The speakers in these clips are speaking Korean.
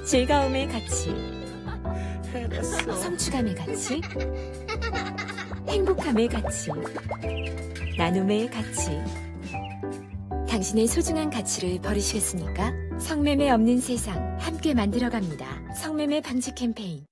즐거움의 가치, 성취감의 가치, 행복함의 가치, 나눔의 가치. 당신의 소중한 가치를 버리시겠습니까? 성매매 없는 세상 함께 만들어갑니다. 성매매 방지 캠페인.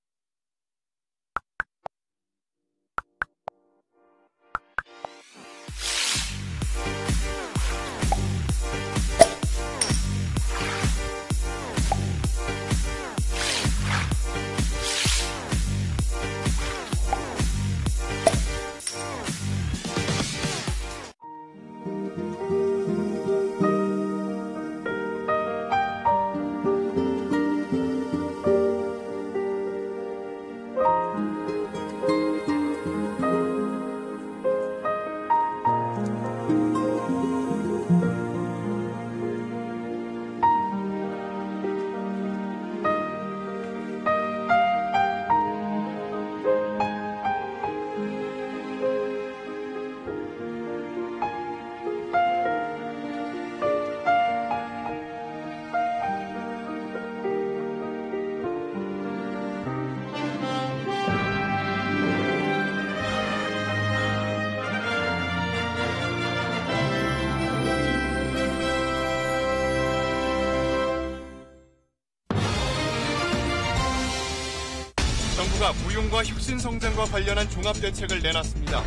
정부가 무용과 혁신 성장과 관련한 종합대책을 내놨습니다.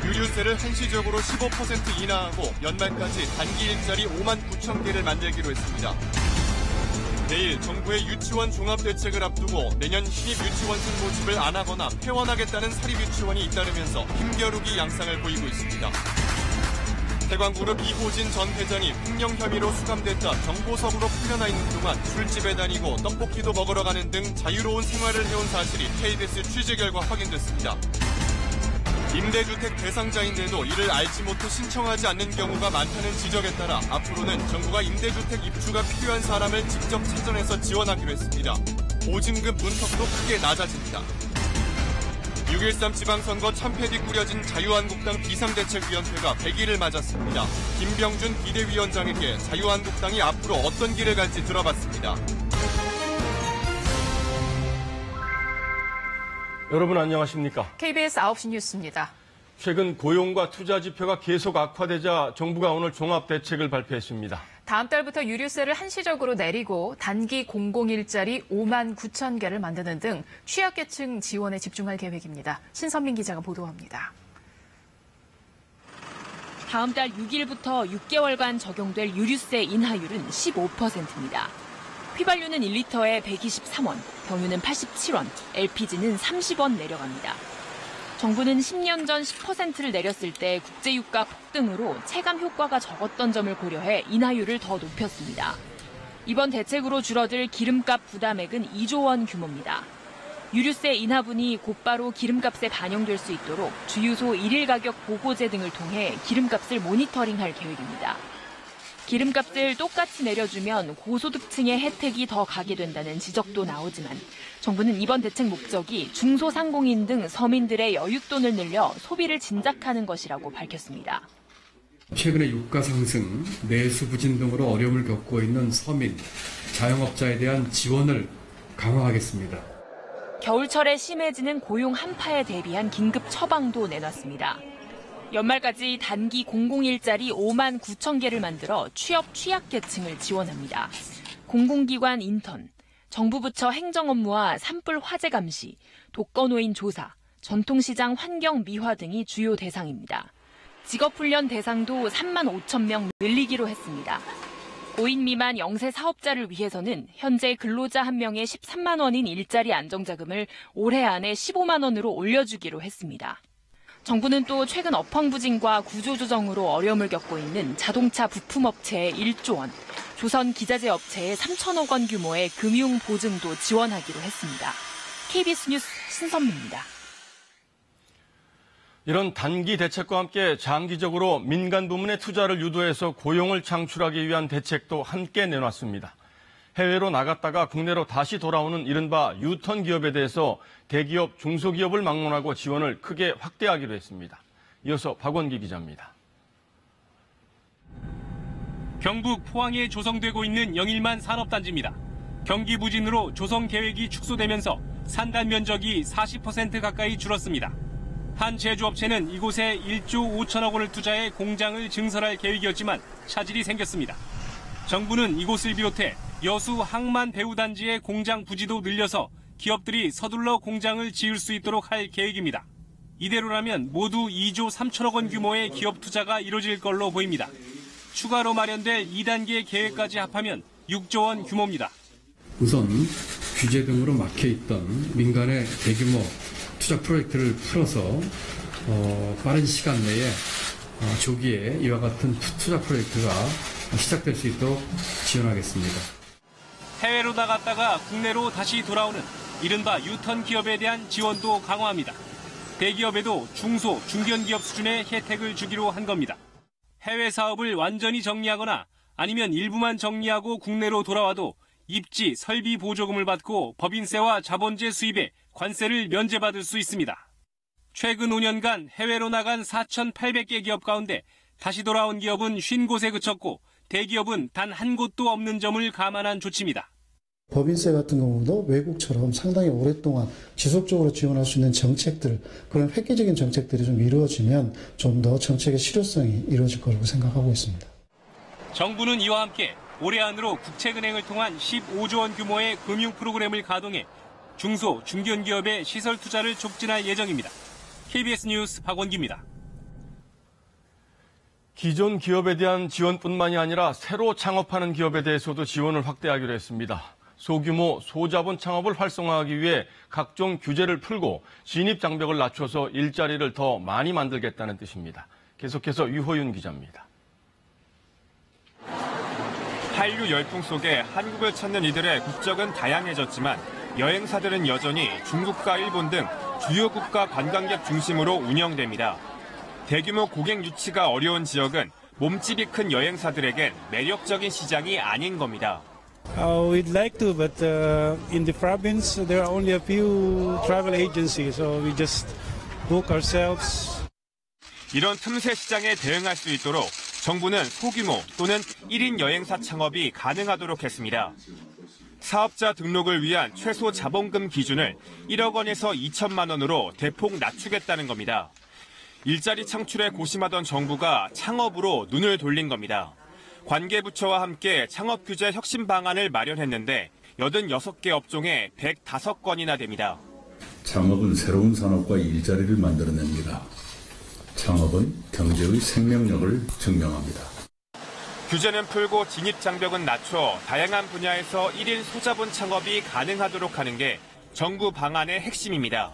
유류세를 한시적으로 15% 인하하고 연말까지 단기 일자리 5만 9천 개를 만들기로 했습니다. 내일 정부의 유치원 종합대책을 앞두고 내년 신입 유치원생 모집을 안 하거나 폐원하겠다는 사립유치원이 잇따르면서 힘겨루기 양상을 보이고 있습니다. 대광그룹 이호진 전 회장이 횡령 혐의로 수감됐다 정보석으로 풀려나 있는 동안 술집에 다니고 떡볶이도 먹으러 가는 등 자유로운 생활을 해온 사실이 KBS 취재 결과 확인됐습니다. 임대주택 대상자인데도 이를 알지 못해 신청하지 않는 경우가 많다는 지적에 따라 앞으로는 정부가 임대주택 입주가 필요한 사람을 직접 찾아내서 지원하기로 했습니다. 보증금 문턱도 크게 낮아집니다. 6.13 지방선거 참패 뒤 꾸려진 자유한국당 비상대책위원회가 100일을 맞았습니다. 김병준 비대위원장에게 자유한국당이 앞으로 어떤 길을 갈지 들어봤습니다. 여러분 안녕하십니까? KBS 9시 뉴스입니다. 최근 고용과 투자 지표가 계속 악화되자 정부가 오늘 종합대책을 발표했습니다. 다음 달부터 유류세를 한시적으로 내리고 단기 공공일자리 5만 9천 개를 만드는 등 취약계층 지원에 집중할 계획입니다. 신선민 기자가 보도합니다. 다음 달 6일부터 6개월간 적용될 유류세 인하율은 15%입니다. 휘발유는 1리터에 123원, 경유는 87원, LPG는 30원 내려갑니다. 정부는 10년 전 10%를 내렸을 때 국제유가 폭등으로 체감 효과가 적었던 점을 고려해 인하율을 더 높였습니다. 이번 대책으로 줄어들 기름값 부담액은 2조 원 규모입니다. 유류세 인하분이 곧바로 기름값에 반영될 수 있도록 주유소 일일 가격 보고제 등을 통해 기름값을 모니터링할 계획입니다. 기름값을 똑같이 내려주면 고소득층의 혜택이 더 가게 된다는 지적도 나오지만 정부는 이번 대책 목적이 중소상공인 등 서민들의 여윳돈을 늘려 소비를 진작하는 것이라고 밝혔습니다. 최근의 유가 상승, 내수 부진 등으로 어려움을 겪고 있는 서민, 자영업자에 대한 지원을 강화하겠습니다. 겨울철에 심해지는 고용 한파에 대비한 긴급 처방도 내놨습니다. 연말까지 단기 공공일자리 5만 9천 개를 만들어 취약계층을 지원합니다. 공공기관 인턴, 정부 부처 행정 업무와 산불 화재 감시, 독거노인 조사, 전통시장 환경 미화 등이 주요 대상입니다. 직업훈련 대상도 3만 5천 명 늘리기로 했습니다. 5인 미만 영세 사업자를 위해서는 현재 근로자 1명에 13만 원인 일자리 안정자금을 올해 안에 15만 원으로 올려주기로 했습니다. 정부는 또 최근 업황부진과 구조조정으로 어려움을 겪고 있는 자동차 부품업체에 1조 원, 조선 기자재 업체에 3천억 원 규모의 금융 보증도 지원하기로 했습니다. KBS 뉴스 신선미입니다. 이런 단기 대책과 함께 장기적으로 민간 부문의 투자를 유도해서 고용을 창출하기 위한 대책도 함께 내놨습니다. 해외로 나갔다가 국내로 다시 돌아오는 이른바 유턴 기업에 대해서 대기업, 중소기업을 막론하고 지원을 크게 확대하기로 했습니다. 이어서 박원기 기자입니다. 경북 포항에 조성되고 있는 영일만 산업단지입니다. 경기 부진으로 조성 계획이 축소되면서 산단 면적이 40% 가까이 줄었습니다. 한 제조업체는 이곳에 1조 5천억 원을 투자해 공장을 증설할 계획이었지만 차질이 생겼습니다. 정부는 이곳을 비롯해 여수 항만 배후단지의 공장 부지도 늘려서 기업들이 서둘러 공장을 지을 수 있도록 할 계획입니다. 이대로라면 모두 2조 3천억 원 규모의 기업 투자가 이뤄질 걸로 보입니다. 추가로 마련될 2단계 계획까지 합하면 6조 원 규모입니다. 우선 규제 등으로 막혀있던 민간의 대규모 투자 프로젝트를 풀어서 빠른 시간 내에 조기에 이와 같은 투자 프로젝트가 시작될 수 있도록 지원하겠습니다. 해외로 나갔다가 국내로 다시 돌아오는 이른바 유턴 기업에 대한 지원도 강화합니다. 대기업에도 중소, 중견기업 수준의 혜택을 주기로 한 겁니다. 해외 사업을 완전히 정리하거나 아니면 일부만 정리하고 국내로 돌아와도 입지, 설비 보조금을 받고 법인세와 자본재 수입에 관세를 면제받을 수 있습니다. 최근 5년간 해외로 나간 4,800개 기업 가운데 다시 돌아온 기업은 50곳에 그쳤고 대기업은 단 한 곳도 없는 점을 감안한 조치입니다. 법인세 같은 경우도 외국처럼 상당히 오랫동안 지속적으로 지원할 수 있는 정책들, 그런 획기적인 정책들이 좀 이루어지면 좀 더 정책의 실효성이 이루어질 거라고 생각하고 있습니다. 정부는 이와 함께 올해 안으로 국책은행을 통한 15조 원 규모의 금융 프로그램을 가동해 중소, 중견기업의 시설 투자를 촉진할 예정입니다. KBS 뉴스 박원기입니다. 기존 기업에 대한 지원뿐만이 아니라 새로 창업하는 기업에 대해서도 지원을 확대하기로 했습니다. 소규모, 소자본 창업을 활성화하기 위해 각종 규제를 풀고 진입 장벽을 낮춰서 일자리를 더 많이 만들겠다는 뜻입니다. 계속해서 유호윤 기자입니다. 한류 열풍 속에 한국을 찾는 이들의 국적은 다양해졌지만 여행사들은 여전히 중국과 일본 등 주요 국가 관광객 중심으로 운영됩니다. 대규모 고객 유치가 어려운 지역은 몸집이 큰 여행사들에겐 매력적인 시장이 아닌 겁니다. We'd like to, but in the province there are only a few travel agencies, so we just book ourselves. 이런 틈새 시장에 대응할 수 있도록 정부는 소규모 또는 1인 여행사 창업이 가능하도록 했습니다. 사업자 등록을 위한 최소 자본금 기준을 1억 원에서 2천만 원으로 대폭 낮추겠다는 겁니다. 일자리 창출에 고심하던 정부가 창업으로 눈을 돌린 겁니다. 관계부처와 함께 창업 규제 혁신 방안을 마련했는데 86개 업종에 105건이나 됩니다. 창업은 새로운 산업과 일자리를 만들어냅니다. 창업은 경제의 생명력을 증명합니다. 규제는 풀고 진입 장벽은 낮춰 다양한 분야에서 1인 소자본 창업이 가능하도록 하는 게 정부 방안의 핵심입니다.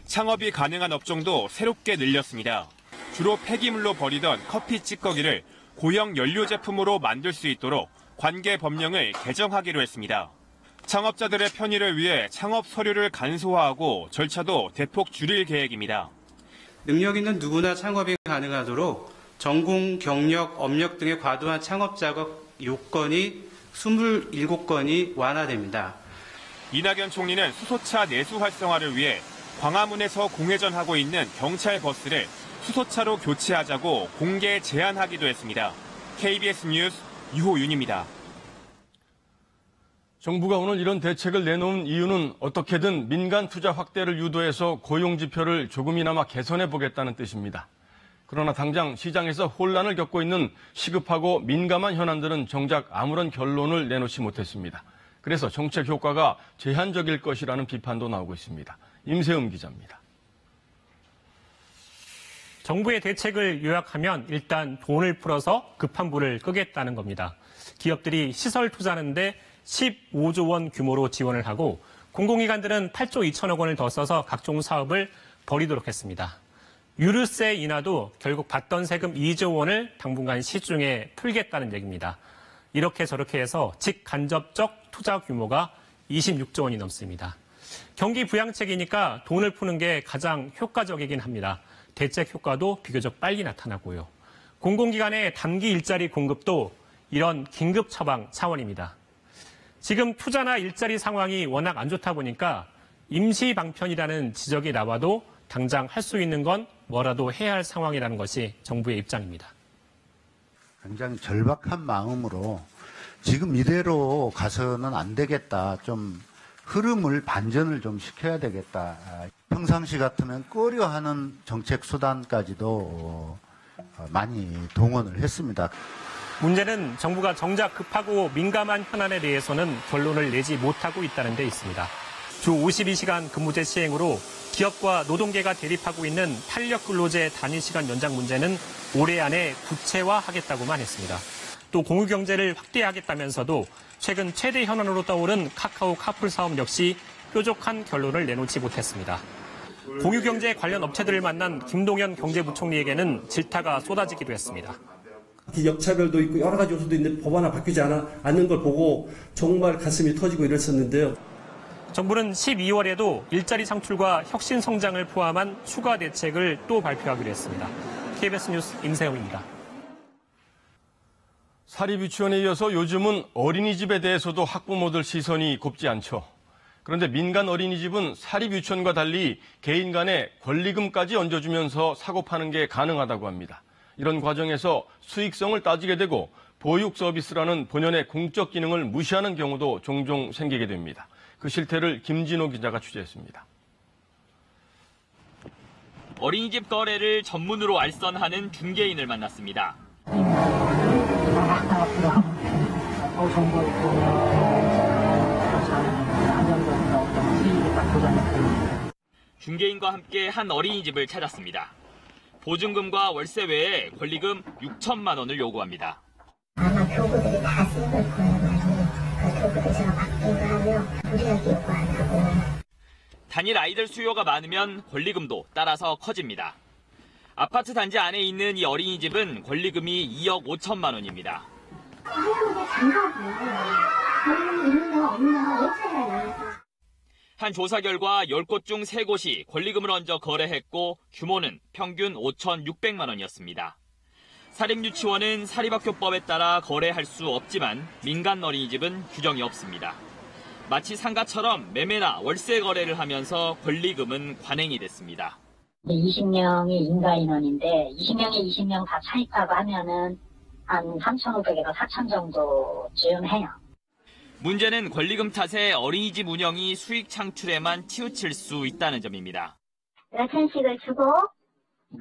창업이 가능한 업종도 새롭게 늘렸습니다. 주로 폐기물로 버리던 커피 찌꺼기를 고형 연료 제품으로 만들 수 있도록 관계 법령을 개정하기로 했습니다. 창업자들의 편의를 위해 창업 서류를 간소화하고 절차도 대폭 줄일 계획입니다. 능력 있는 누구나 창업이 가능하도록 전공, 경력, 업력 등의 과도한 창업 작업 요건이 27건이 완화됩니다. 이낙연 총리는 수소차 내수 활성화를 위해 광화문에서 공회전하고 있는 경찰 버스를 수소차로 교체하자고 공개 제안하기도 했습니다. KBS 뉴스 유호윤입니다. 정부가 오늘 이런 대책을 내놓은 이유는 어떻게든 민간 투자 확대를 유도해서 고용 지표를 조금이나마 개선해 보겠다는 뜻입니다. 그러나 당장 시장에서 혼란을 겪고 있는 시급하고 민감한 현안들은 정작 아무런 결론을 내놓지 못했습니다. 그래서 정책 효과가 제한적일 것이라는 비판도 나오고 있습니다. 임세음 기자입니다. 정부의 대책을 요약하면 일단 돈을 풀어서 급한 불을 끄겠다는 겁니다. 기업들이 시설 투자하는데 15조 원 규모로 지원을 하고 공공기관들은 8조 2천억 원을 더 써서 각종 사업을 벌이도록 했습니다. 유류세 인하도 결국 받던 세금 2조 원을 당분간 시중에 풀겠다는 얘기입니다. 이렇게 저렇게 해서 직간접적 투자 규모가 26조 원이 넘습니다. 경기 부양책이니까 돈을 푸는 게 가장 효과적이긴 합니다. 대책 효과도 비교적 빨리 나타나고요. 공공기관의 단기 일자리 공급도 이런 긴급 처방 차원입니다. 지금 투자나 일자리 상황이 워낙 안 좋다 보니까 임시 방편이라는 지적이 나와도 당장 할 수 있는 건 뭐라도 해야 할 상황이라는 것이 정부의 입장입니다. 굉장히 절박한 마음으로 지금 이대로 가서는 안 되겠다. 좀 흐름을 반전을 좀 시켜야 되겠다. 평상시 같으면 꺼려하는 정책 수단까지도 많이 동원을 했습니다. 문제는 정부가 정작 급하고 민감한 현안에 대해서는 결론을 내지 못하고 있다는 데 있습니다. 주 52시간 근무제 시행으로 기업과 노동계가 대립하고 있는 탄력 근로제 단위 시간 연장 문제는 올해 안에 구체화하겠다고만 했습니다. 또 공유경제를 확대하겠다면서도 최근 최대 현안으로 떠오른 카카오 카풀 사업 역시 뾰족한 결론을 내놓지 못했습니다. 공유경제 관련 업체들을 만난 김동연 경제부총리에게는 질타가 쏟아지기도 했습니다. 역차별도 있고 여러 가지 요소도 있는데 법 하나 바뀌지 않는 걸 보고 정말 가슴이 터지고 이랬었는데요. 정부는 12월에도 일자리 창출과 혁신 성장을 포함한 추가 대책을 또 발표하기로 했습니다. KBS 뉴스 임세영입니다. 사립유치원에 이어서 요즘은 어린이집에 대해서도 학부모들 시선이 곱지 않죠. 그런데 민간 어린이집은 사립유치원과 달리 개인 간에 권리금까지 얹어주면서 사고 파는 게 가능하다고 합니다. 이런 과정에서 수익성을 따지게 되고 보육 서비스라는 본연의 공적 기능을 무시하는 경우도 종종 생기게 됩니다. 그 실태를 김진호 기자가 취재했습니다. 어린이집 거래를 전문으로 알선하는 중개인을 만났습니다. 중개인과 함께 한 어린이집을 찾았습니다. 보증금과 월세 외에 권리금 6천만 원을 요구합니다. 아마 교부들이 다 쓴 걸 보여가지고 그 교부들에서 바뀐 거 하면 우리가 요구한다고. 단일 아이들 수요가 많으면 권리금도 따라서 커집니다. 아파트 단지 안에 있는 이 어린이집은 권리금이 2억 5천만 원입니다. 한 조사 결과 10곳 중 3곳이 권리금을 얹어 거래했고 규모는 평균 5,600만 원이었습니다. 사립유치원은 사립학교법에 따라 거래할 수 없지만 민간 어린이집은 규정이 없습니다. 마치 상가처럼 매매나 월세 거래를 하면서 권리금은 관행이 됐습니다. 20명이 인가 인원인데 20명에 20명 다 차입하고 하면은 한 3,500에서 4,000 정도쯤 해요. 문제는 권리금 탓에 어린이집 운영이 수익 창출에만 치우칠 수 있다는 점입니다. 여천식을 주고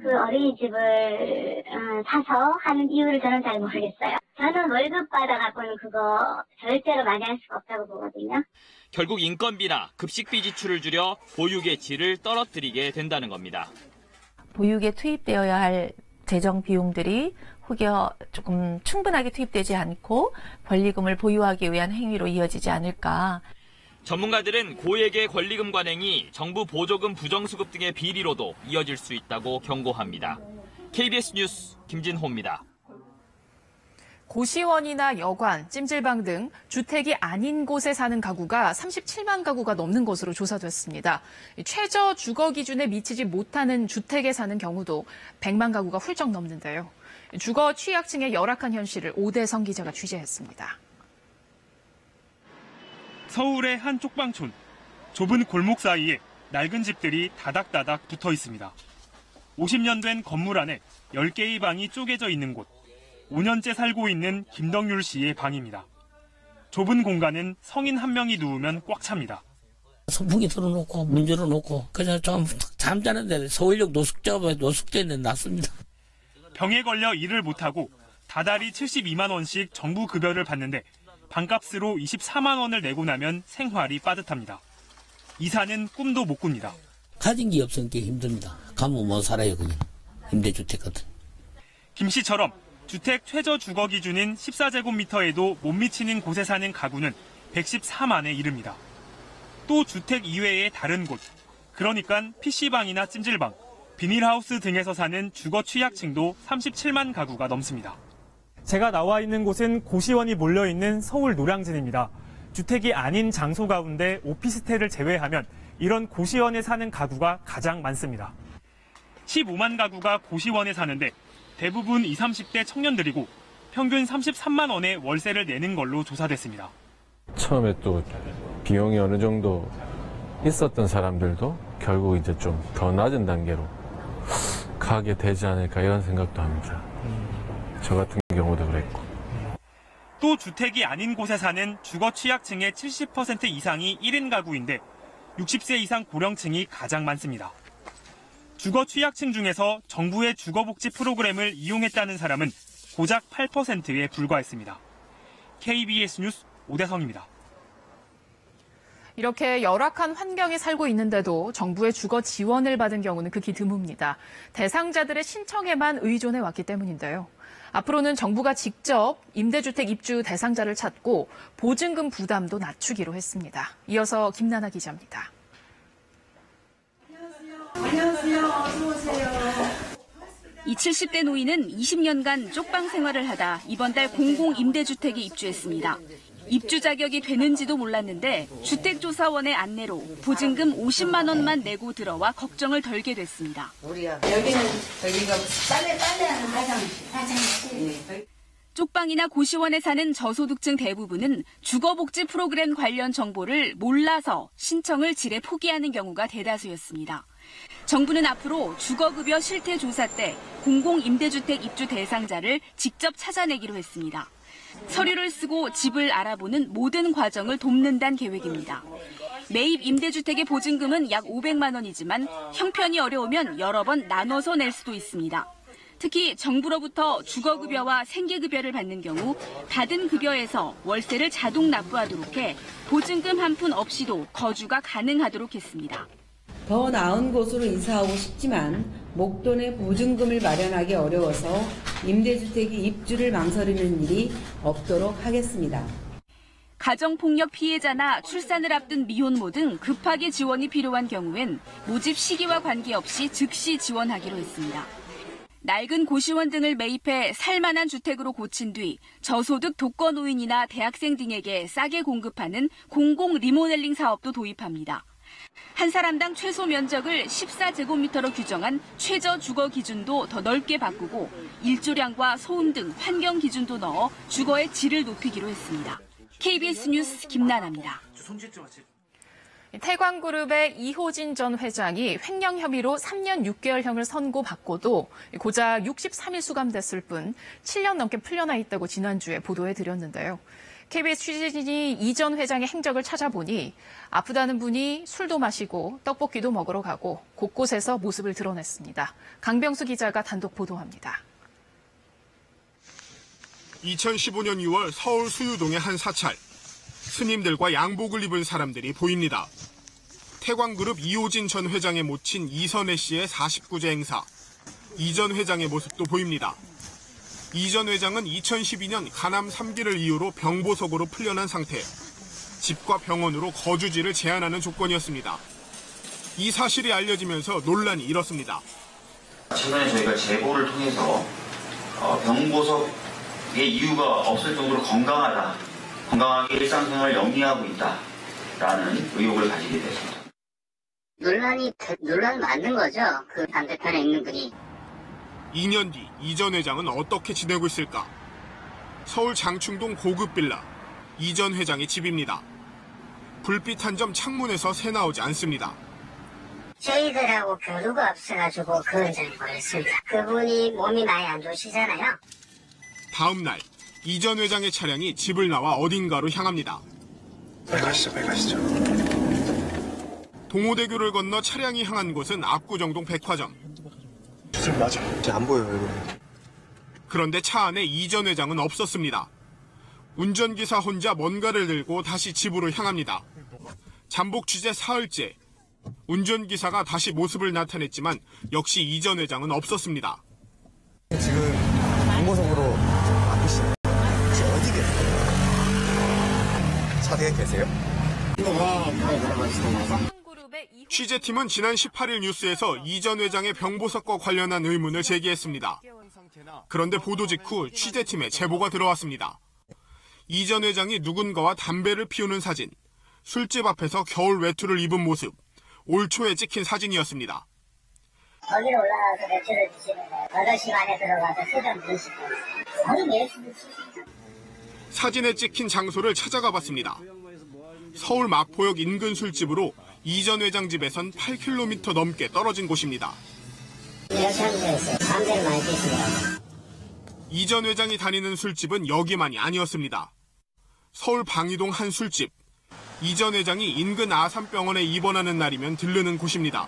그 어린이집을 사서 하는 이유를 저는 잘 모르겠어요. 저는 월급 받아갖고는 그거 절대로 만회할 수가 없다고 보거든요. 결국 인건비나 급식비 지출을 줄여 보육의 질을 떨어뜨리게 된다는 겁니다. 보육에 투입되어야 할 재정 비용들이 혹여 조금 충분하게 투입되지 않고 권리금을 보유하기 위한 행위로 이어지지 않을까. 전문가들은 고액의 권리금 관행이 정부 보조금 부정수급 등의 비리로도 이어질 수 있다고 경고합니다. KBS 뉴스 김진호입니다. 고시원이나 여관, 찜질방 등 주택이 아닌 곳에 사는 가구가 37만 가구가 넘는 것으로 조사됐습니다. 최저 주거 기준에 미치지 못하는 주택에 사는 경우도 100만 가구가 훌쩍 넘는데요. 주거 취약층의 열악한 현실을 오대성 기자가 취재했습니다. 서울의 한 쪽방촌. 좁은 골목 사이에 낡은 집들이 다닥다닥 붙어 있습니다. 50년 된 건물 안에 10개의 방이 쪼개져 있는 곳. 5년째 살고 있는 김덕률 씨의 방입니다. 좁은 공간은 성인 한 명이 누우면 꽉 찹니다. 선풍기 틀어놓고 문 열어놓고 그냥 좀 잠자는데 서울역 노숙자인데 낫습니다. 병에 걸려 일을 못하고 다달이 72만 원씩 정부 급여를 받는데 방값으로 24만 원을 내고 나면 생활이 빠듯합니다. 이사는 꿈도 못 꿉니다. 가진 게 없으니까 힘듭니다. 가면 못 살아요 그냥. 임대주택 같은. 김 씨처럼 주택 최저 주거 기준인 14제곱미터에도 못 미치는 곳에 사는 가구는 114만에 이릅니다. 또 주택 이외의 다른 곳, 그러니까 PC방이나 찜질방, 비닐하우스 등에서 사는 주거 취약층도 37만 가구가 넘습니다. 제가 나와 있는 곳은 고시원이 몰려있는 서울 노량진입니다. 주택이 아닌 장소 가운데 오피스텔을 제외하면 이런 고시원에 사는 가구가 가장 많습니다. 15만 가구가 고시원에 사는데 대부분 20, 30대 청년들이고 평균 33만 원의 월세를 내는 걸로 조사됐습니다. 처음에 또 비용이 어느 정도 있었던 사람들도 결국 이제 좀 더 낮은 단계로 가게 되지 않을까 이런 생각도 합니다. 저 같은 경우도 그랬고. 또 주택이 아닌 곳에 사는 주거 취약층의 70% 이상이 1인 가구인데 60세 이상 고령층이 가장 많습니다. 주거 취약층 중에서 정부의 주거복지 프로그램을 이용했다는 사람은 고작 8%에 불과했습니다. KBS 뉴스 오대성입니다. 이렇게 열악한 환경에 살고 있는데도 정부의 주거 지원을 받은 경우는 극히 드뭅니다. 대상자들의 신청에만 의존해 왔기 때문인데요. 앞으로는 정부가 직접 임대주택 입주 대상자를 찾고 보증금 부담도 낮추기로 했습니다. 이어서 김나나 기자입니다. 안녕하세요. 어서 오세요. 이 70대 노인은 20년간 쪽방 생활을 하다 이번 달 공공임대주택에 입주했습니다. 입주 자격이 되는지도 몰랐는데 주택조사원의 안내로 보증금 50만 원만 내고 들어와 걱정을 덜게 됐습니다. 여기는 저기가 빨래하는 화장실. 쪽방이나 고시원에 사는 저소득층 대부분은 주거복지 프로그램 관련 정보를 몰라서 신청을 지레 포기하는 경우가 대다수였습니다. 정부는 앞으로 주거급여 실태조사 때 공공임대주택 입주 대상자를 직접 찾아내기로 했습니다. 서류를 쓰고 집을 알아보는 모든 과정을 돕는다는 계획입니다. 매입 임대주택의 보증금은 약 500만 원이지만 형편이 어려우면 여러 번 나눠서 낼 수도 있습니다. 특히 정부로부터 주거급여와 생계급여를 받는 경우 받은 급여에서 월세를 자동 납부하도록 해 보증금 한 푼 없이도 거주가 가능하도록 했습니다. 더 나은 곳으로 이사하고 싶지만 목돈의 보증금을 마련하기 어려워서 임대주택이 입주를 망설이는 일이 없도록 하겠습니다. 가정폭력 피해자나 출산을 앞둔 미혼모 등 급하게 지원이 필요한 경우엔 모집 시기와 관계없이 즉시 지원하기로 했습니다. 낡은 고시원 등을 매입해 살만한 주택으로 고친 뒤 저소득 독거노인이나 대학생 등에게 싸게 공급하는 공공 리모델링 사업도 도입합니다. 한 사람당 최소 면적을 14제곱미터로 규정한 최저 주거 기준도 더 넓게 바꾸고 일조량과 소음 등 환경 기준도 넣어 주거의 질을 높이기로 했습니다. KBS 뉴스 김나나입니다. 태광그룹의 이호진 전 회장이 횡령 혐의로 3년 6개월형을 선고받고도 고작 63일 수감됐을 뿐 7년 넘게 풀려나 있다고 지난주에 보도해드렸는데요. KBS 취재진이 이 전 회장의 행적을 찾아보니 아프다는 분이 술도 마시고 떡볶이도 먹으러 가고 곳곳에서 모습을 드러냈습니다. 강병수 기자가 단독 보도합니다. 2015년 2월 서울 수유동의 한 사찰. 스님들과 양복을 입은 사람들이 보입니다. 태광그룹 이호진 전 회장의 모친 이선혜 씨의 49제 행사. 이 전 회장의 모습도 보입니다. 이 전 회장은 2012년 간암 3기를 이유로 병보석으로 풀려난 상태. 집과 병원으로 거주지를 제한하는 조건이었습니다. 이 사실이 알려지면서 논란이 일었습니다. 최근에 저희가 제보를 통해서 병보석의 이유가 없을 정도로 건강하게 일상생활을 영위하고 있다라는 의혹을 가지게 됐습니다. 논란이 맞는 거죠. 그 반대편에 있는 분이. 2년 뒤 이 전 회장은 어떻게 지내고 있을까? 서울 장충동 고급 빌라. 이 전 회장의 집입니다. 불빛 한 점 창문에서 새 나오지 않습니다. 저희들하고 교류가 없어가지고 그 회장이 보냈습니다. 그분이 몸이 많이 안 좋으시잖아요. 다음 날 이 전 회장의 차량이 집을 나와 어딘가로 향합니다. 가시죠. 동호대교를 건너 차량이 향한 곳은 압구정동 백화점. 맞아. 안 보여요, 이거. 그런데 차 안에 이 전 회장은 없었습니다. 운전기사 혼자 뭔가를 들고 다시 집으로 향합니다. 잠복 취재 사흘째. 운전기사가 다시 모습을 나타냈지만 역시 이 전 회장은 없었습니다. 지금 병보석으로 바쁘시네요. 혹시 어디 계세요? 차대에 계세요? 취재팀은 지난 18일 뉴스에서 이 전 회장의 병보석과 관련한 의문을 제기했습니다. 그런데 보도 직후 취재팀에 제보가 들어왔습니다. 이 전 회장이 누군가와 담배를 피우는 사진, 술집 앞에서 겨울 외투를 입은 모습, 올 초에 찍힌 사진이었습니다. 거기로 올라가서 맥주를 드시는 거예요. 8시 반에 들어가서 술좀 드시고. 거의 매일 술 드시죠. 사진에 찍힌 장소를 찾아가 봤습니다. 서울 마포역 인근 술집으로 이 전 회장 집에선 8km 넘게 떨어진 곳입니다. 이 전 회장이 다니는 술집은 여기만이 아니었습니다. 서울 방이동 한 술집. 이 전 회장이 인근 아산병원에 입원하는 날이면 들르는 곳입니다.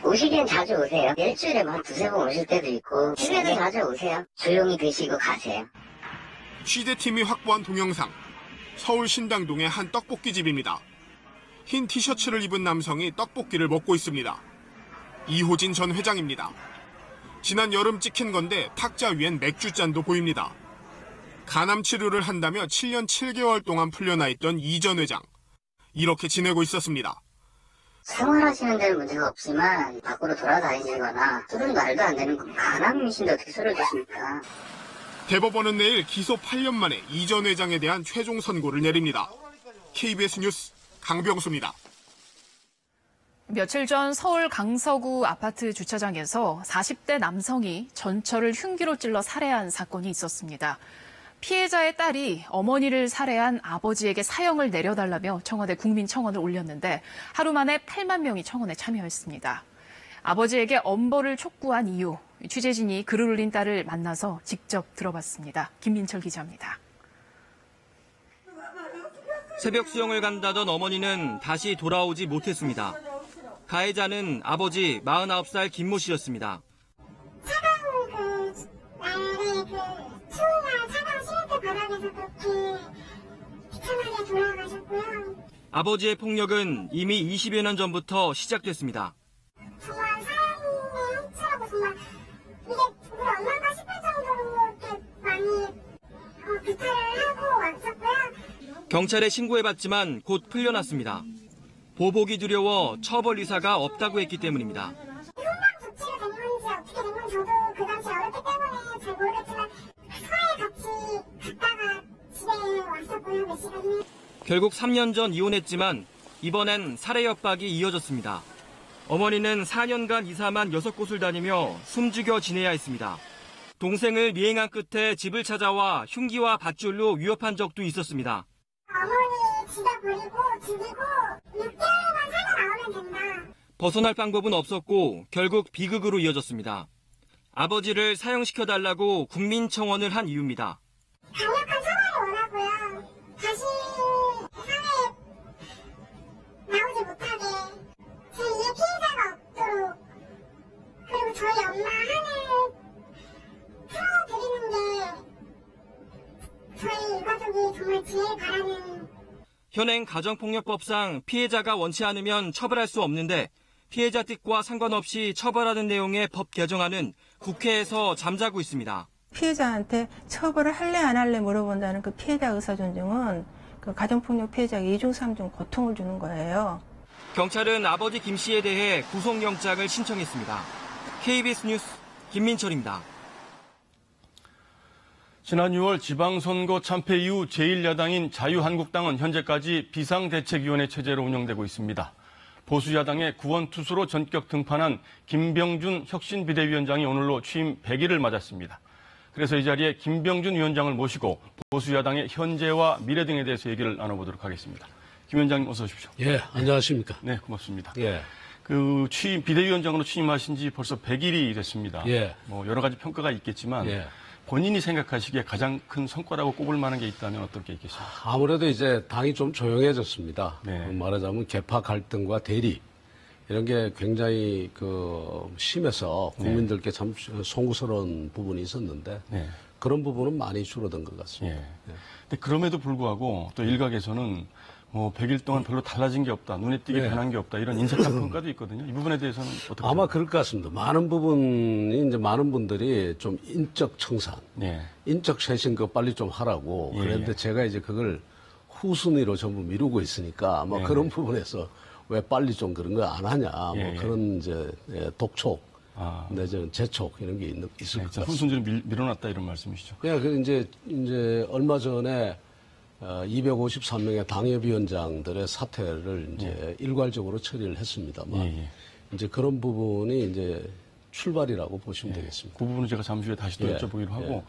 오시긴 자주 오세요. 일주일에 한 두세 번 오실 때도 있고 집에도 자주 오세요. 조용히 드시고 가세요. 취재팀이 확보한 동영상. 서울 신당동의 한 떡볶이집입니다. 흰 티셔츠를 입은 남성이 떡볶이를 먹고 있습니다. 이호진 전 회장입니다. 지난 여름 찍힌 건데 탁자 위엔 맥주잔도 보입니다. 간암 치료를 한다며 7년 7개월 동안 풀려나 있던 이 전 회장. 이렇게 지내고 있었습니다. 생활하시는 데는 문제가 없지만 밖으로 돌아다니시거나 술은 말도 안 되는 간암이신데 어떻게 술을 드십니까? 대법원은 내일 기소 8년 만에 이 전 회장에 대한 최종 선고를 내립니다. KBS 뉴스 강병수입니다. 며칠 전 서울 강서구 아파트 주차장에서 40대 남성이 전철을 흉기로 찔러 살해한 사건이 있었습니다. 피해자의 딸이 어머니를 살해한 아버지에게 사형을 내려달라며 청와대 국민청원을 올렸는데 하루 만에 8만 명이 청원에 참여했습니다. 아버지에게 엄벌을 촉구한 이유, 취재진이 글을 올린 딸을 만나서 직접 들어봤습니다. 김민철 기자입니다. 새벽 수영을 간다던 어머니는 다시 돌아오지 못했습니다. 가해자는 아버지 49살 김모 씨였습니다. 차가운 날에 추우나 차가운 시멘트 바닥에서 그렇게 비참하게 돌아가셨고요. 아버지의 폭력은 이미 20여 년 전부터 시작됐습니다. 정말 사람의 형체라고 정말 이게 우리 엄마가 싶을 정도로 이렇게 많이 비탈을 하고 왔었고요. 경찰에 신고해봤지만 곧 풀려났습니다. 보복이 두려워 처벌 의사가 없다고 했기 때문입니다. 현장 조치가 된 건지 어떻게 된 건지 저도 그 당시 어렸기 때문에 잘 모르겠지만 서해 같이 갔다가 집에 왔었고요. 몇 시간 후에. 결국 3년 전 이혼했지만 이번엔 살해 협박이 이어졌습니다. 어머니는 4년간 이사만 6곳을 다니며 숨죽여 지내야 했습니다. 동생을 미행한 끝에 집을 찾아와 흉기와 밧줄로 위협한 적도 있었습니다. 어머니 집에 버리고 죽이고 6개월만 살아 나오면 된다. 벗어날 방법은 없었고 결국 비극으로 이어졌습니다. 아버지를 사형시켜달라고 국민청원을 한 이유입니다. 강력한 처벌을 원하고요. 다시 사회에 나오지 못하게 제2의 피해자가 없도록 그리고 저희 엄마 한을 풀어드리는 게 저희 유가족이 정말 제일 바라는. 현행 가정폭력법상 피해자가 원치 않으면 처벌할 수 없는데 피해자 뜻과 상관없이 처벌하는 내용의 법 개정안은 국회에서 잠자고 있습니다. 피해자한테 처벌을 할래 안 할래 물어본다는 그 피해자 의사 존중은 그 가정폭력 피해자에게 2중 3중 고통을 주는 거예요. 경찰은 아버지 김 씨에 대해 구속영장을 신청했습니다. KBS 뉴스 김민철입니다. 지난 6월 지방선거 참패 이후 제1야당인 자유한국당은 현재까지 비상대책위원회 체제로 운영되고 있습니다. 보수야당의 구원투수로 전격 등판한 김병준 혁신비대위원장이 오늘로 취임 100일을 맞았습니다. 그래서 이 자리에 김병준 위원장을 모시고 보수야당의 현재와 미래 등에 대해서 얘기를 나눠보도록 하겠습니다. 김 위원장님 어서 오십시오. 예, 안녕하십니까. 네, 고맙습니다. 예. 비대위원장으로 취임하신 지 벌써 100일이 됐습니다. 예. 뭐 여러 가지 평가가 있겠지만 예. 본인이 생각하시기에 가장 큰 성과라고 꼽을 만한 게 있다면 어떤 게 있겠습니까? 아무래도 이제 당이 좀 조용해졌습니다. 네. 말하자면 계파 갈등과 대리 이런 게 굉장히 심해서 국민들께 참 송구스러운 부분이 있었는데 네. 그런 부분은 많이 줄어든 것 같습니다. 예. 근데 그럼에도 불구하고 또 일각에서는 100일 동안 별로 달라진 게 없다, 눈에 띄게 네. 변한 게 없다 이런 인색한 평가도 있거든요. 이 부분에 대해서는 어떻게 아마 생각하세요? 그럴 것 같습니다. 많은 부분이 이제 많은 분들이 좀 인적 청산, 네. 인적 쇄신 그거 빨리 좀 하라고 예, 그런데 예. 제가 이제 그걸 후순위로 전부 미루고 있으니까 아마 네. 그런 부분에서 왜 빨리 좀 그런 거 안 하냐 예, 뭐 예. 그런 이제 독촉, 내지는 재촉 이런 게 있을 것 같습니다. 후순위로 밀어놨다 이런 말씀이시죠? 그냥 그 이제 얼마 전에 253명의 당협위원장들의 사퇴를 이제 일괄적으로 처리를 했습니다만 이제 그런 부분이 이제 출발이라고 보시면 되겠습니다. 그 부분은 제가 잠시 후에 다시 또 예. 여쭤보기로 하고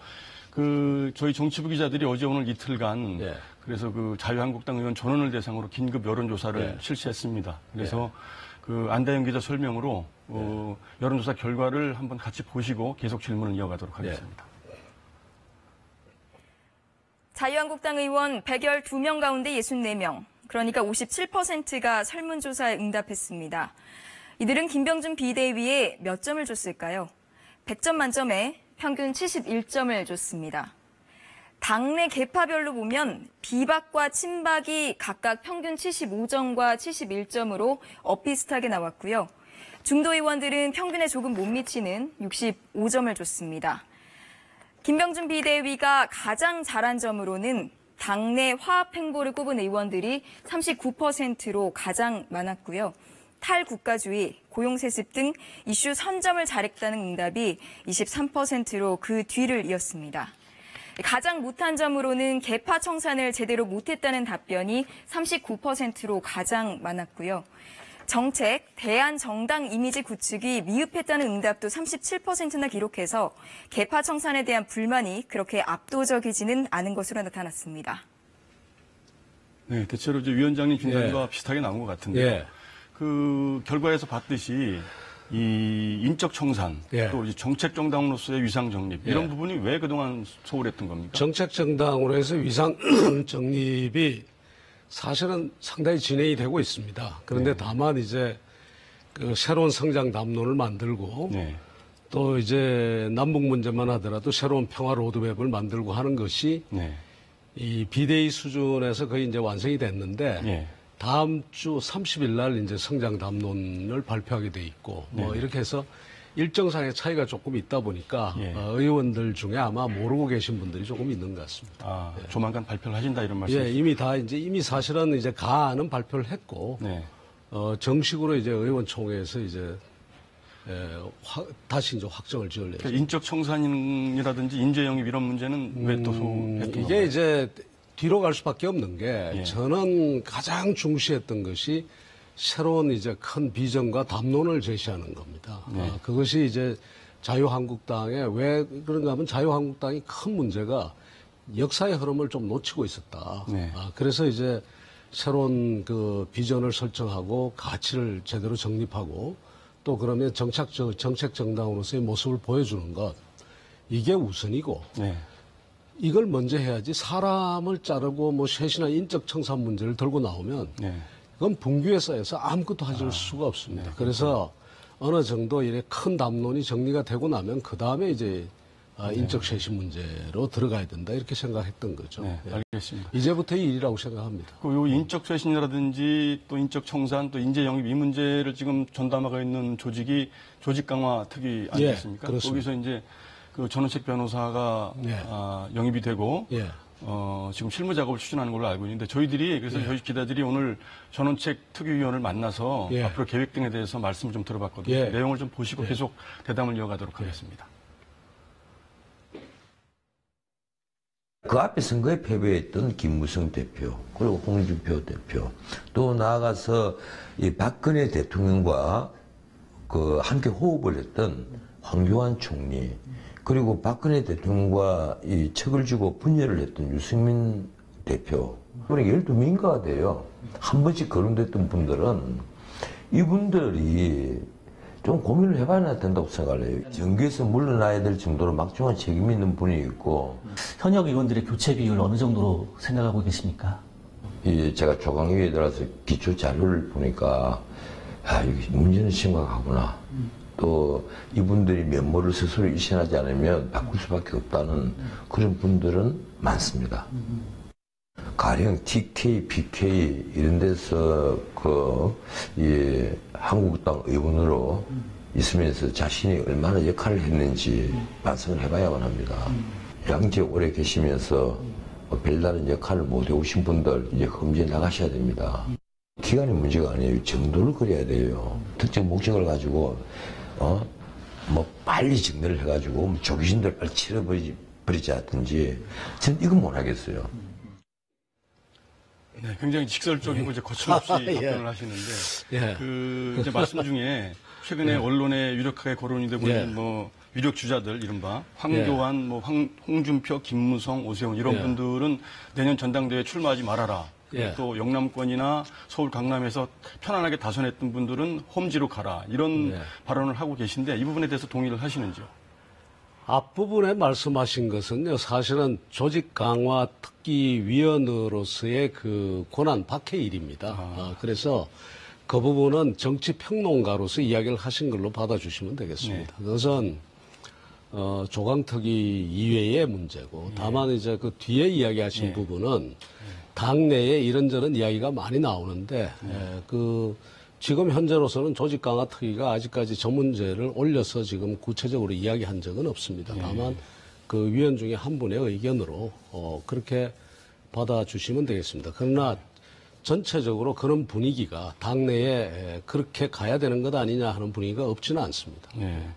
예. 저희 정치부 기자들이 어제 오늘 이틀간 그래서 자유한국당 의원 전원을 대상으로 긴급 여론조사를 실시했습니다. 그래서 안다영 기자 설명으로 여론조사 결과를 한번 같이 보시고 계속 질문을 이어가도록 하겠습니다. 자유한국당 의원 112명 가운데 64명, 그러니까 57%가 설문조사에 응답했습니다. 이들은 김병준 비대위에 몇 점을 줬을까요? 100점 만점에 평균 71점을 줬습니다. 당내 계파별로 보면 비박과 친박이 각각 평균 75점과 71점으로 엇비슷하게 나왔고요. 중도 의원들은 평균에 조금 못 미치는 65점을 줬습니다. 김병준 비대위가 가장 잘한 점으로는 당내 화합 행보를 꼽은 의원들이 39%로 가장 많았고요. 탈국가주의, 고용세습 등 이슈 선점을 잘했다는 응답이 23%로 그 뒤를 이었습니다. 가장 못한 점으로는 계파 청산을 제대로 못했다는 답변이 39%로 가장 많았고요. 정책, 대안 정당 이미지 구축이 미흡했다는 응답도 37%나 기록해서 계파 청산에 대한 불만이 그렇게 압도적이지는 않은 것으로 나타났습니다. 네, 대체로 이제 위원장님 진단과 비슷하게 나온 것 같은데요. 그 결과에서 봤듯이 이 인적 청산, 또 이제 정책 정당으로서의 위상 정립 이런 부분이 왜 그동안 소홀했던 겁니까? 정책 정당으로 해서 위상 정립이 사실은 상당히 진행이 되고 있습니다. 그런데 다만 이제 그 새로운 성장 담론을 만들고 또 이제 남북 문제만 하더라도 새로운 평화 로드맵을 만들고 하는 것이 이 비대위 수준에서 거의 이제 완성이 됐는데 다음 주 30일 날 이제 성장 담론을 발표하게 돼 있고 뭐 이렇게 해서 일정상의 차이가 조금 있다 보니까 의원들 중에 아마 모르고 계신 분들이 조금 있는 것 같습니다. 조만간 발표를 하신다 이런 말씀이시죠? 이미 사실은 이제 가안은 발표를 했고 정식으로 이제 의원총회에서 이제 다시 이제 확정을 지을 예정입니다. 인적 청산이라든지 인재 영입 이런 문제는 왜 또 소홀했던 건가요? 이게 이제 뒤로 갈 수밖에 없는 게 저는 가장 중시했던 것이 새로운 이제 큰 비전과 담론을 제시하는 겁니다. 그것이 이제 자유한국당에 왜 그런가 하면 자유한국당이 큰 문제가 역사의 흐름을 좀 놓치고 있었다. 그래서 이제 새로운 그 비전을 설정하고 가치를 제대로 정립하고 또 그러면 정책 정당으로서의 모습을 보여주는 것 이게 우선이고 이걸 먼저 해야지 사람을 자르고 뭐 쇄신이나 인적 청산 문제를 들고 나오면 그건 분규에 쌓여서 아무것도 하실 수가 없습니다. 그래서 어느 정도 이렇게 큰 담론이 정리가 되고 나면 그 다음에 이제 인적 쇄신 문제로 들어가야 된다 이렇게 생각했던 거죠. 알겠습니다. 이제부터 이 일이라고 생각합니다. 요 인적 쇄신이라든지 또 인적 청산 또 인재 영입 이 문제를 지금 전담하고 있는 조직이 조직 강화 특위 아니겠습니까? 거기서 이제 그 전원책 변호사가 영입이 되고 지금 실무 작업을 추진하는 걸로 알고 있는데 저희들이 그래서 저희 기자들이 오늘 전원책 특위위원을 만나서 앞으로 계획 등에 대해서 말씀을 좀 들어봤거든요. 내용을 좀 보시고 계속 대담을 이어가도록 하겠습니다. 그 앞에 선거에 패배했던 김무성 대표, 그리고 홍준표 대표, 또 나아가서 이 박근혜 대통령과 그 함께 호흡을 했던 황교안 총리, 그리고 박근혜 대통령과 이 척을 쥐고 분열을 했던 유승민 대표, 그러니까 12명인가 돼요. 한 번씩 거론됐던 분들은 이분들이 좀 고민을 해봐야 된다고 생각을 해요. 정계에서 물러나야 될 정도로 막중한 책임이 있는 분이 있고. 현역 의원들의 교체 비율 어느 정도로 생각하고 계십니까? 제가 조강위에 들어서 기초 자료를 보니까 여기 문제는 심각하구나. 또 이분들이 면모를 스스로 일신하지 않으면 바꿀 수밖에 없다는 그런 분들은 많습니다. 가령 TK, BK 이런 데서 한국당 의원으로 있으면서 자신이 얼마나 역할을 했는지 반성을 해봐야만 합니다. 양재 오래 계시면서 별다른 역할을 못 해오신 분들 이제 험지에 나가셔야 됩니다. 기간의 문제가 아니에요. 정도를 그려야 돼요. 특정 목적을 가지고 빨리 정리를 해가지고 조기신들 빨리 치러버리자든지 저는 이건 못 하겠어요. 네, 굉장히 직설적이고 이제 거침없이 답변을 하시는데 이제 말씀 중에 최근에 언론에 유력하게 거론이 되고 있는 뭐 유력 주자들 이른바 황교안, 뭐 홍준표, 김무성, 오세훈 이런 분들은 내년 전당대회에 출마하지 말아라. 또 영남권이나 서울 강남에서 편안하게 다선했던 분들은 홈지로 가라 이런 발언을 하고 계신데 이 부분에 대해서 동의를 하시는지요? 앞부분에 말씀하신 것은요, 사실은 조직 강화 특기위원으로서의 그 권한 밖의 일입니다. 그래서 그 부분은 정치 평론가로서 이야기를 하신 걸로 받아주시면 되겠습니다. 네. 그것은 조강특위 이외의 문제고, 다만 이제 그 뒤에 이야기하신 부분은 당내에 이런저런 이야기가 많이 나오는데, 지금 현재로서는 조직 강화 특위가 아직까지 저 문제를 올려서 지금 구체적으로 이야기한 적은 없습니다. 다만 그 위원 중에 한 분의 의견으로 그렇게 받아주시면 되겠습니다. 그러나 전체적으로 그런 분위기가 당내에 그렇게 가야 되는 것 아니냐 하는 분위기가 없지는 않습니다. 네.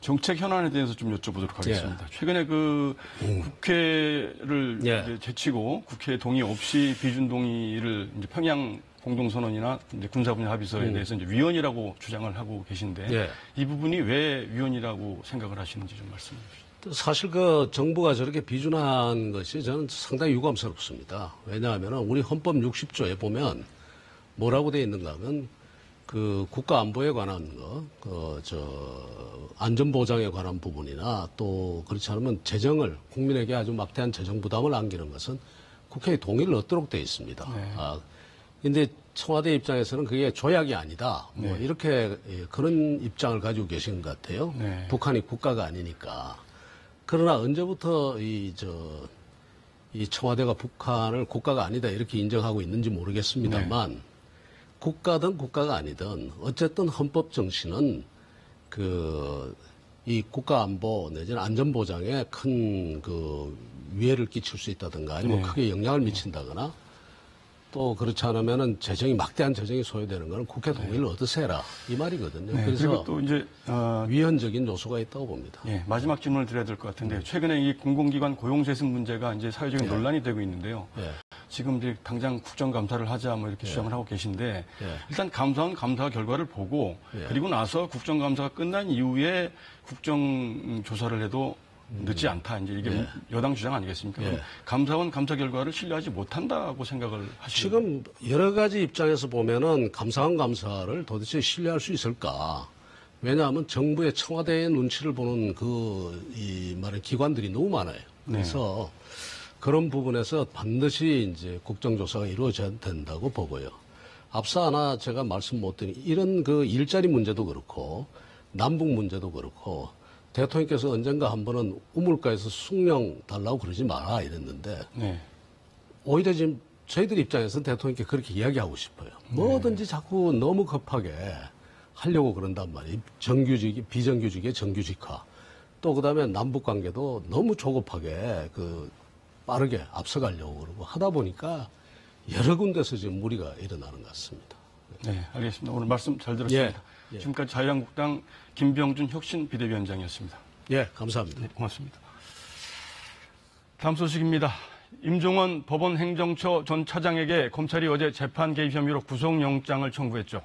정책 현안에 대해서 좀 여쭤보도록 하겠습니다. 최근에 그 국회를 이제 제치고 국회 동의 없이 비준 동의를 이제 평양 공동선언이나 이제 군사분야 합의서에 대해서 이제 위헌이라고 주장을 하고 계신데 이 부분이 왜 위헌이라고 생각을 하시는지 좀 말씀해 주시죠. 사실 그 정부가 저렇게 비준한 것이 저는 상당히 유감스럽습니다. 왜냐하면 우리 헌법 60조에 보면 뭐라고 되어 있는가 하면 그 국가 안보에 관한 안전보장에 관한 부분이나 또 그렇지 않으면 재정을 국민에게 아주 막대한 재정 부담을 안기는 것은 국회의 동의를 얻도록 되어 있습니다. 근데 청와대 입장에서는 그게 조약이 아니다. 뭐 이렇게 그런 입장을 가지고 계신 것 같아요. 북한이 국가가 아니니까. 그러나 언제부터 이 청와대가 북한을 국가가 아니다 이렇게 인정하고 있는지 모르겠습니다만 국가든 국가가 아니든 어쨌든 헌법 정신은 이 국가 안보 내지는 안전 보장에 큰 그 위해를 끼칠 수 있다든가 아니면 크게 영향을 미친다거나 또 그렇지 않으면은 막대한 재정이 소요되는 거는 국회 동의를 얻으세요 해라 이 말이거든요. 그래서 또 이제 위헌적인 요소가 있다고 봅니다. 마지막 질문을 드려야 될 것 같은데 최근에 이 공공기관 고용세습 문제가 이제 사회적인 논란이 되고 있는데요. 지금 이제 당장 국정감사를 하자 뭐 이렇게 주장을 하고 계신데 일단 감사원 감사 결과를 보고 그리고 나서 국정감사가 끝난 이후에 국정조사를 해도 늦지 않다. 이제 이게 여당 주장 아니겠습니까? 감사원 감사 결과를 신뢰하지 못한다고 생각을 하시죠? 지금 여러 가지 입장에서 보면은 감사원 감사를 도대체 신뢰할 수 있을까? 왜냐하면 정부의 청와대의 눈치를 보는 말의 기관들이 너무 많아요. 그래서 그런 부분에서 반드시 이제 국정조사가 이루어져야 된다고 보고요. 앞서 하나 제가 말씀 못 드린 이런 그 일자리 문제도 그렇고 남북 문제도 그렇고 대통령께서 언젠가 한 번은 우물가에서 숭령 달라고 그러지 마라 이랬는데 오히려 지금 저희들 입장에서는 대통령께 그렇게 이야기하고 싶어요. 뭐든지 자꾸 너무 급하게 하려고 그런단 말이에요. 정규직이 비정규직의 정규직화. 또 그다음에 남북 관계도 너무 조급하게 빠르게 앞서가려고 그러고 하다 보니까 여러 군데서 지금 무리가 일어나는 것 같습니다. 네, 알겠습니다. 오늘 말씀 잘 들었습니다. 지금까지 자유한국당 김병준 혁신 비대위원장이었습니다. 감사합니다. 네, 고맙습니다. 다음 소식입니다. 임종원 법원행정처 전 차장에게 검찰이 어제 재판 개입 혐의로 구속영장을 청구했죠.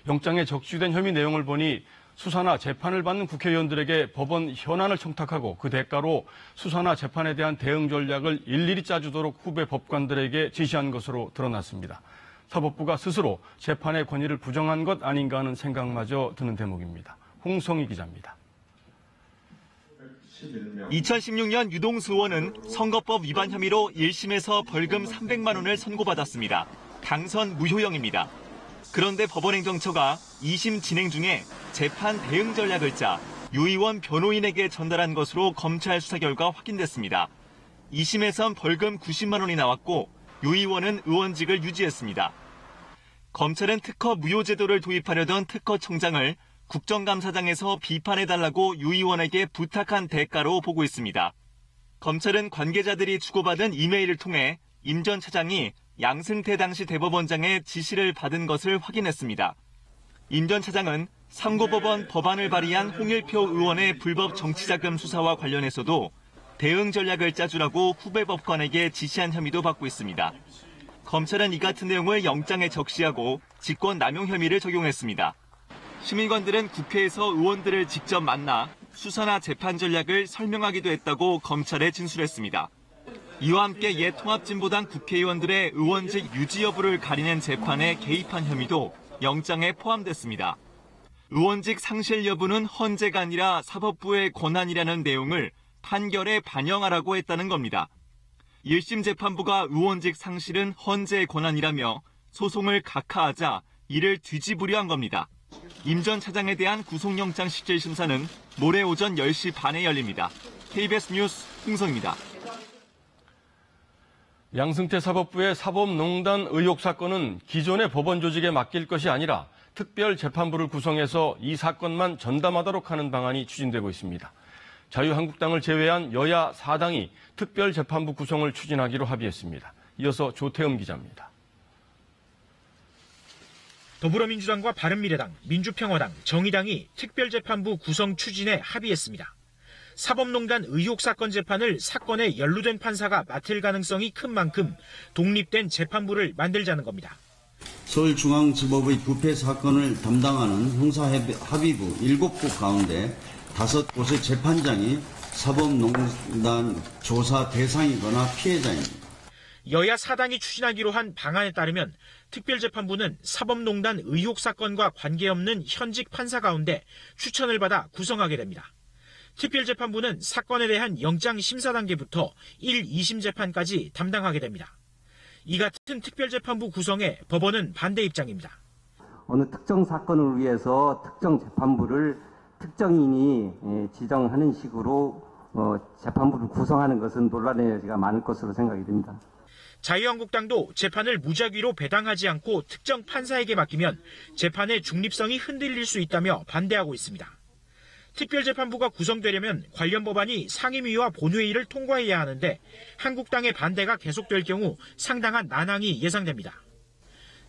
영장에 적시된 혐의 내용을 보니 수사나 재판을 받는 국회의원들에게 법원 현안을 청탁하고 그 대가로 수사나 재판에 대한 대응 전략을 일일이 짜주도록 후배 법관들에게 지시한 것으로 드러났습니다. 사법부가 스스로 재판의 권위를 부정한 것 아닌가 하는 생각마저 드는 대목입니다. 홍성희 기자입니다. 2016년 유동수 의원은 선거법 위반 혐의로 1심에서 벌금 300만 원을 선고받았습니다. 당선 무효형입니다. 그런데 법원행정처가 2심 진행 중에 재판 대응 전략을 짜 유 의원 변호인에게 전달한 것으로 검찰 수사 결과 확인됐습니다. 2심에선 벌금 90만 원이 나왔고 유 의원은 의원직을 유지했습니다. 검찰은 특허 무효 제도를 도입하려던 특허청장을 국정감사장에서 비판해달라고 유 의원에게 부탁한 대가로 보고 있습니다. 검찰은 관계자들이 주고받은 이메일을 통해 임 전 차장이 양승태 당시 대법원장의 지시를 받은 것을 확인했습니다. 임 전 차장은 상고법원 법안을 발의한 홍일표 의원의 불법 정치자금 수사와 관련해서도 대응 전략을 짜주라고 후배 법관에게 지시한 혐의도 받고 있습니다. 검찰은 이 같은 내용을 영장에 적시하고 직권 남용 혐의를 적용했습니다. 시민관들은 국회에서 의원들을 직접 만나 수사나 재판 전략을 설명하기도 했다고 검찰에 진술했습니다. 이와 함께 옛 통합진보당 국회의원들의 의원직 유지 여부를 가리는 재판에 개입한 혐의도 영장에 포함됐습니다. 의원직 상실 여부는 헌재가 아니라 사법부의 권한이라는 내용을 판결에 반영하라고 했다는 겁니다. 1심 재판부가 의원직 상실은 헌재의 권한이라며 소송을 각하하자 이를 뒤집으려 한 겁니다. 임 전 차장에 대한 구속영장 실질심사는 모레 오전 10시 반에 열립니다. KBS 뉴스 홍성입니다. 양승태 사법부의 사법농단 의혹 사건은 기존의 법원 조직에 맡길 것이 아니라 특별재판부를 구성해서 이 사건만 전담하도록 하는 방안이 추진되고 있습니다. 자유한국당을 제외한 여야 4당이 특별재판부 구성을 추진하기로 합의했습니다. 이어서 조태음 기자입니다. 더불어민주당과 바른미래당, 민주평화당, 정의당이 특별재판부 구성 추진에 합의했습니다. 사법농단 의혹 사건 재판을 사건에 연루된 판사가 맡을 가능성이 큰 만큼 독립된 재판부를 만들자는 겁니다. 서울중앙지법의 부패 사건을 담당하는 형사합의부 7곳 가운데 5곳의 재판장이 사법농단 조사 대상이거나 피해자입니다. 여야 4당이 추진하기로 한 방안에 따르면 특별재판부는 사법농단 의혹 사건과 관계없는 현직 판사 가운데 추천을 받아 구성하게 됩니다. 특별재판부는 사건에 대한 영장 심사 단계부터 1, 2심 재판까지 담당하게 됩니다. 이 같은 특별재판부 구성에 법원은 반대 입장입니다. 어느 특정 사건을 위해서 특정 재판부를 특정인이 지정하는 식으로 재판부를 구성하는 것은 논란의 여지가 많을 것으로 생각이 됩니다. 자유한국당도 재판을 무작위로 배당하지 않고 특정 판사에게 맡기면 재판의 중립성이 흔들릴 수 있다며 반대하고 있습니다. 특별재판부가 구성되려면 관련 법안이 상임위와 본회의를 통과해야 하는데 한국당의 반대가 계속될 경우 상당한 난항이 예상됩니다.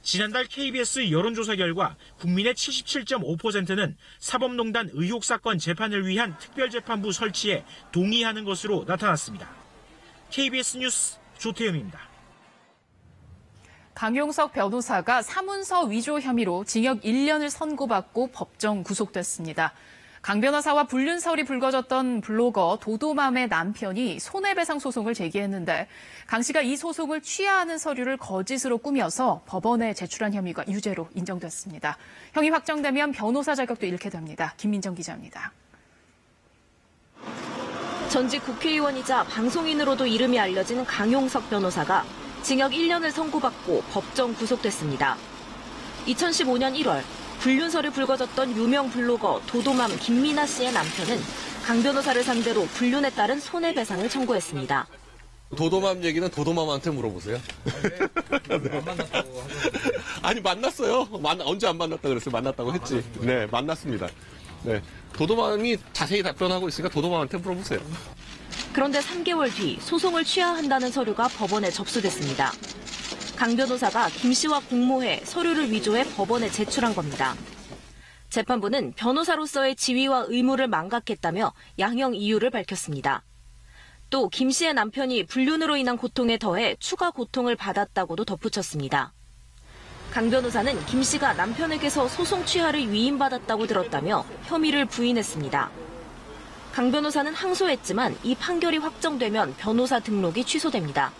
지난달 KBS 여론조사 결과 국민의 77.5%는 사법농단 의혹 사건 재판을 위한 특별재판부 설치에 동의하는 것으로 나타났습니다. KBS 뉴스 조태음입니다. 강용석 변호사가 사문서 위조 혐의로 징역 1년을 선고받고 법정 구속됐습니다. 강 변호사와 불륜설이 불거졌던 블로거 도도맘의 남편이 손해배상 소송을 제기했는데 강 씨가 이 소송을 취하하는 서류를 거짓으로 꾸며서 법원에 제출한 혐의가 유죄로 인정됐습니다. 형이 확정되면 변호사 자격도 잃게 됩니다. 김민정 기자입니다. 전직 국회의원이자 방송인으로도 이름이 알려진 강용석 변호사가 징역 1년을 선고받고 법정 구속됐습니다. 2015년 1월 불륜설이 불거졌던 유명 블로거 도도맘 김미나 씨의 남편은 강 변호사를 상대로 불륜에 따른 손해배상을 청구했습니다. 도도맘 얘기는 도도맘한테 물어보세요. 네. 안 만났다고 아니 만났어요. 언제 안 만났다 그랬어요. 만났다고 했지. 네, 만났습니다. 네, 도도맘이 자세히 답변하고 있으니까 도도맘한테 물어보세요. 그런데 3개월 뒤 소송을 취하한다는 서류가 법원에 접수됐습니다. 강 변호사가 김 씨와 공모해 서류를 위조해 법원에 제출한 겁니다. 재판부는 변호사로서의 지위와 의무를 망각했다며 양형 이유를 밝혔습니다. 또 김 씨의 남편이 불륜으로 인한 고통에 더해 추가 고통을 받았다고도 덧붙였습니다. 강 변호사는 김 씨가 남편에게서 소송 취하를 위임받았다고 들었다며 혐의를 부인했습니다. 강 변호사는 항소했지만 이 판결이 확정되면 변호사 등록이 취소됩니다.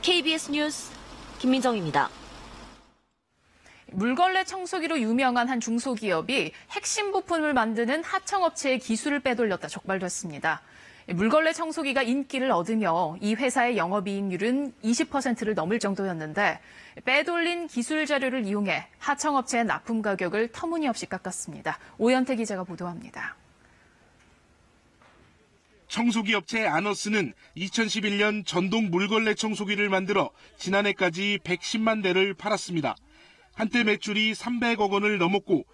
KBS 뉴스 김민정입니다. 물걸레 청소기로 유명한 한 중소기업이 핵심 부품을 만드는 하청업체의 기술을 빼돌렸다 적발됐습니다. 물걸레 청소기가 인기를 얻으며 이 회사의 영업이익률은 20%를 넘을 정도였는데 빼돌린 기술 자료를 이용해 하청업체의 납품 가격을 터무니없이 깎았습니다. 오현태 기자가 보도합니다. 청소기 업체 아너스는 2011년 전동 물걸레 청소기를 만들어 지난해까지 110만 대를 팔았습니다. 한때 매출이 300억 원을 넘었고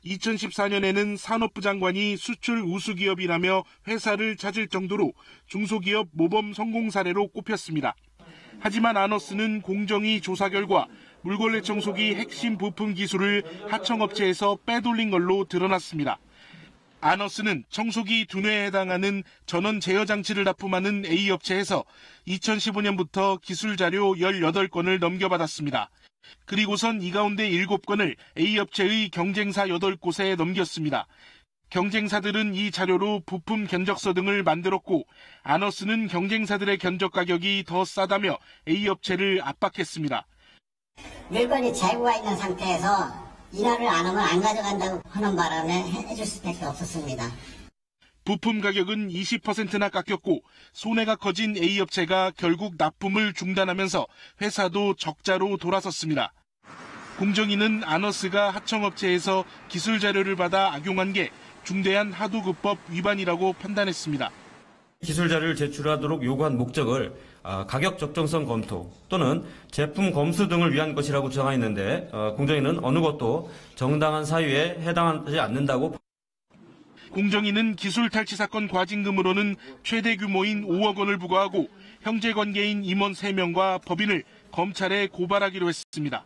2014년에는 산업부 장관이 수출 우수기업이라며 회사를 찾을 정도로 중소기업 모범 성공 사례로 꼽혔습니다. 하지만 아너스는 공정위 조사 결과 물걸레 청소기 핵심 부품 기술을 하청업체에서 빼돌린 걸로 드러났습니다. 아너스는 청소기 두뇌에 해당하는 전원 제어 장치를 납품하는 A업체에서 2015년부터 기술 자료 18건을 넘겨받았습니다. 그리고선 이 가운데 7건을 A업체의 경쟁사 8곳에 넘겼습니다. 경쟁사들은 이 자료로 부품 견적서 등을 만들었고 아너스는 경쟁사들의 견적 가격이 더 싸다며 A업체를 압박했습니다. 물건이 재고가 있는 상태에서 일화를 안 하면 안 가져간다고 하는 바람에 해줄 수밖에 없었습니다. 부품 가격은 20%나 깎였고 손해가 커진 A업체가 결국 납품을 중단하면서 회사도 적자로 돌아섰습니다. 공정위는 아너스가 하청업체에서 기술 자료를 받아 악용한 게 중대한 하도급법 위반이라고 판단했습니다. 기술 자료를 제출하도록 요구한 목적을 가격 적정성 검토 또는 제품 검수 등을 위한 것이라고 주장했는데 공정위는 어느 것도 정당한 사유에 해당하지 않는다고. 공정위는 기술 탈취 사건 과징금으로는 최대 규모인 5억 원을 부과하고 형제관계인 임원 3명과 법인을 검찰에 고발하기로 했습니다.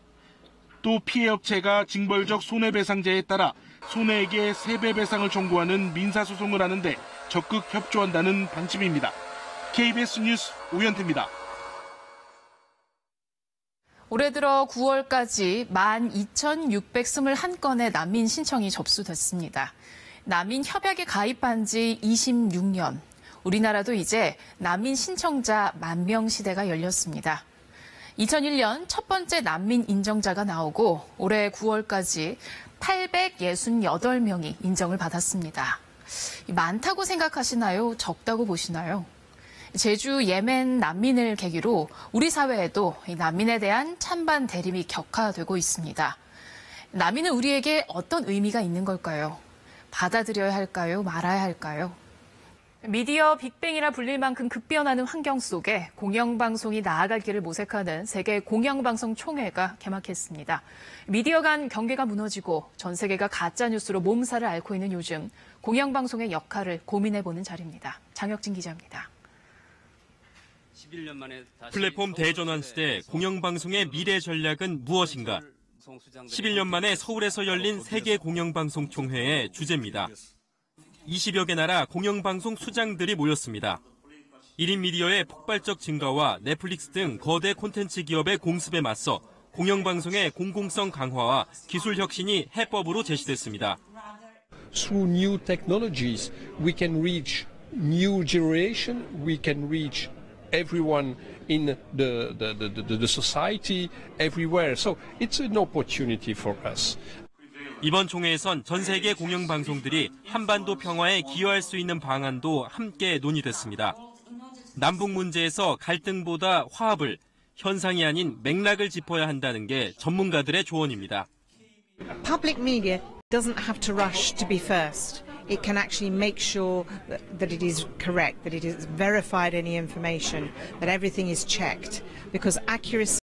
또 피해업체가 징벌적 손해배상제에 따라 손해액의 3배 배상을 청구하는 민사소송을 하는데 적극 협조한다는 방침입니다. KBS 뉴스 오현태입니다. 올해 들어 9월까지 12,621건의 난민 신청이 접수됐습니다. 난민 협약에 가입한 지 26년. 우리나라도 이제 난민 신청자 10,000명 시대가 열렸습니다. 2001년 첫 번째 난민 인정자가 나오고 올해 9월까지 868명이 인정을 받았습니다. 많다고 생각하시나요? 적다고 보시나요? 제주 예멘 난민을 계기로 우리 사회에도 이 난민에 대한 찬반 대립이 격화되고 있습니다. 난민은 우리에게 어떤 의미가 있는 걸까요? 받아들여야 할까요? 말아야 할까요? 미디어 빅뱅이라 불릴 만큼 급변하는 환경 속에 공영방송이 나아갈 길을 모색하는 세계 공영방송 총회가 개막했습니다. 미디어 간 경계가 무너지고 전 세계가 가짜뉴스로 몸살을 앓고 있는 요즘 공영방송의 역할을 고민해보는 자리입니다. 장혁진 기자입니다. 플랫폼 대전환 시대 공영방송의 미래 전략은 무엇인가? 11년 만에 서울에서 열린 세계 공영방송 총회의 주제입니다. 20여 개 나라 공영방송 수장들이 모였습니다. 1인 미디어의 폭발적 증가와 넷플릭스 등 거대 콘텐츠 기업의 공습에 맞서 공영방송의 공공성 강화와 기술 혁신이 해법으로 제시됐습니다. Through new technologies, we can reach new generation, we can reach everyone in the society, everywhere. So it's an opportunity for us. 이번 총회에선 전 세계 공영방송들이 한반도 평화에 기여할 수 있는 방안도 함께 논의됐습니다. 남북 문제에서 갈등보다 화합을, 현상이 아닌 맥락을 짚어야 한다는 게 전문가들의 조언입니다. Public media doesn't have to rush to be first. It can actually make sure that it is correct, that it is verified any information, that everything is checked, because accuracy